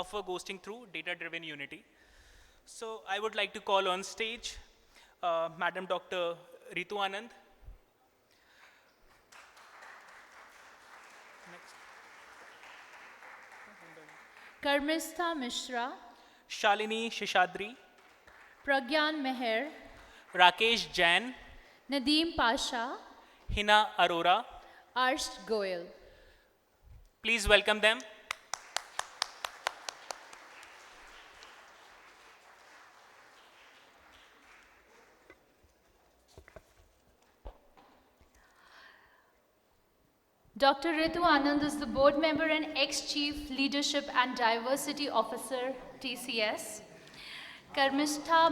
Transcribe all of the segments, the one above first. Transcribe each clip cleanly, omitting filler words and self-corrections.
offer ghosting through data-driven unity. So I would like to call on stage Madam Dr. Ritu Anand. Next. Karmistha Mishra, Shalini Shishadri, Pragyan Meher, Rakesh Jain, Nadeem Pasha, Hina Arora. Arsh Goyal. Please welcome them. Dr. Ritu Anand is the board member and ex-chief leadership and diversity officer, TCS. Karmistha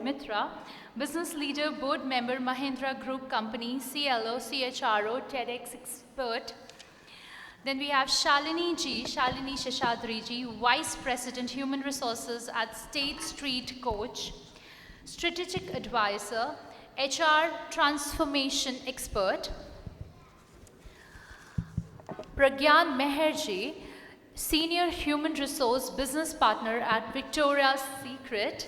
Mitra, business leader, board member, Mahindra Group Company, CLO, CHRO, TEDx expert. Then we have Shalini Sheshadri ji, Vice President, Human Resources at State Street Coach, Strategic Advisor, HR Transformation Expert. Pragyan Meherji, Senior Human Resource Business Partner at Victoria's Secret.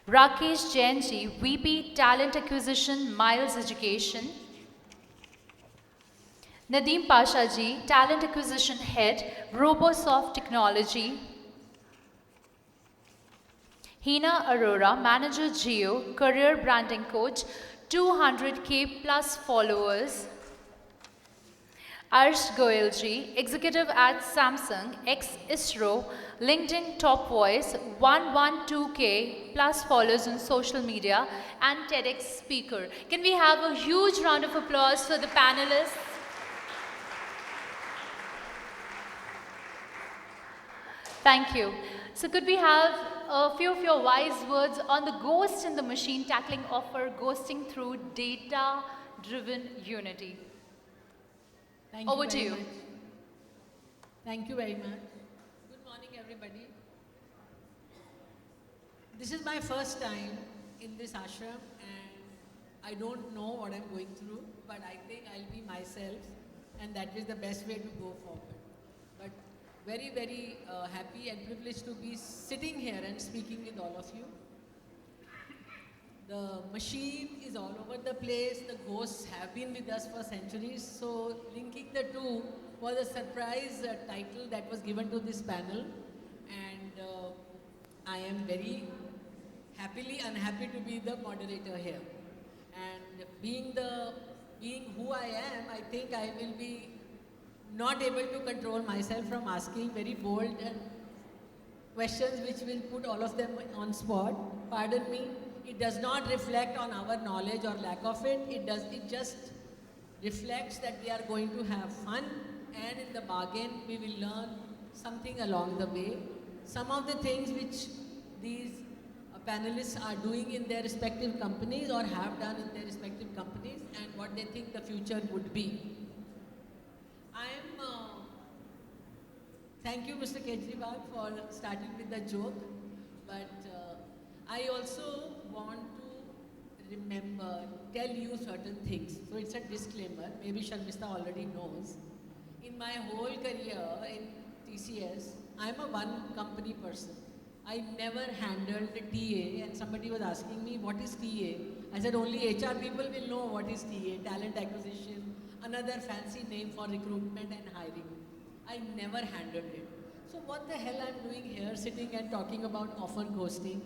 Rakesh Jainji, VP Talent Acquisition, Miles Education. Nadeem Pasha ji, Talent Acquisition Head, Robosoft Technology. Hina Arora, Manager Geo, Career Branding Coach, 200K plus followers. Arsh Goyal ji, Executive at Samsung, ex-ISRO, LinkedIn Top Voice, 112K plus followers on social media, and TEDx speaker. Can we have a huge round of applause for the panelists? Thank you. So could we have a few of your wise words on the ghost in the machine tackling offer ghosting through data-driven unity? Over to you. Thank you very much. Good morning, everybody. This is my first time in this ashram, and I don't know what I'm going through, but I think I'll be myself, and that is the best way to go forward. But very, very happy and privileged to be sitting here and speaking with all of you. The machine is all over the place. The ghosts have been with us for centuries. So linking the two was a surprise title that was given to this panel. And I am very happily unhappy to be the moderator here. And being who I am, I think I will be not able to control myself from asking very bold and questions which will put all of them on spot. Pardon me. It does not reflect on our knowledge or lack of it. It just reflects that we are going to have fun, and in the bargain we will learn something along the way. Some of the things which these panelists are doing in their respective companies or have done in their respective companies, and what they think the future would be. Thank you, Mr. Kejriwal, for starting with the joke, but I also want to tell you certain things. So it's a disclaimer, maybe Sharmistha already knows. In my whole career in TCS, I'm a one company person. I never handled a TA, and somebody was asking me, what is TA? I said, only HR people will know what is TA, talent acquisition, another fancy name for recruitment and hiring. I never handled it. So what the hell I'm doing here, sitting and talking about offer ghosting?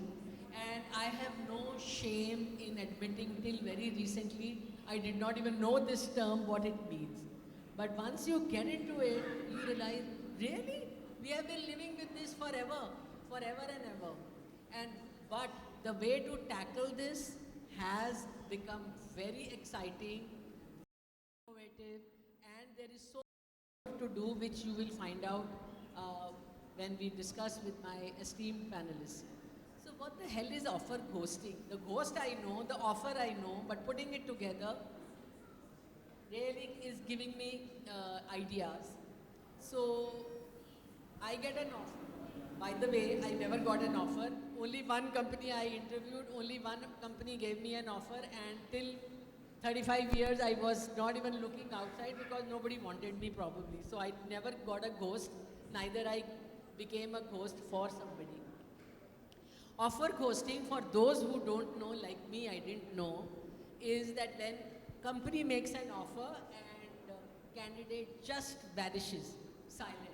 And I have no shame in admitting till very recently, I did not even know this term, what it means. But once you get into it, you realize, really? We have been living with this forever and ever. But the way to tackle this has become very exciting, innovative, and there is so much to do, which you will find out when we discuss with my esteemed panelists. So what the hell is offer ghosting? The ghost I know, the offer I know, but putting it together really is giving me ideas. So I get an offer. By the way, I never got an offer. Only one company I interviewed, only one company gave me an offer, and till 35 years I was not even looking outside because nobody wanted me probably. So I never got a ghost, neither I became a ghost for somebody. Offer ghosting, for those who don't know, like me, I didn't know, is that when company makes an offer and candidate just vanishes silent.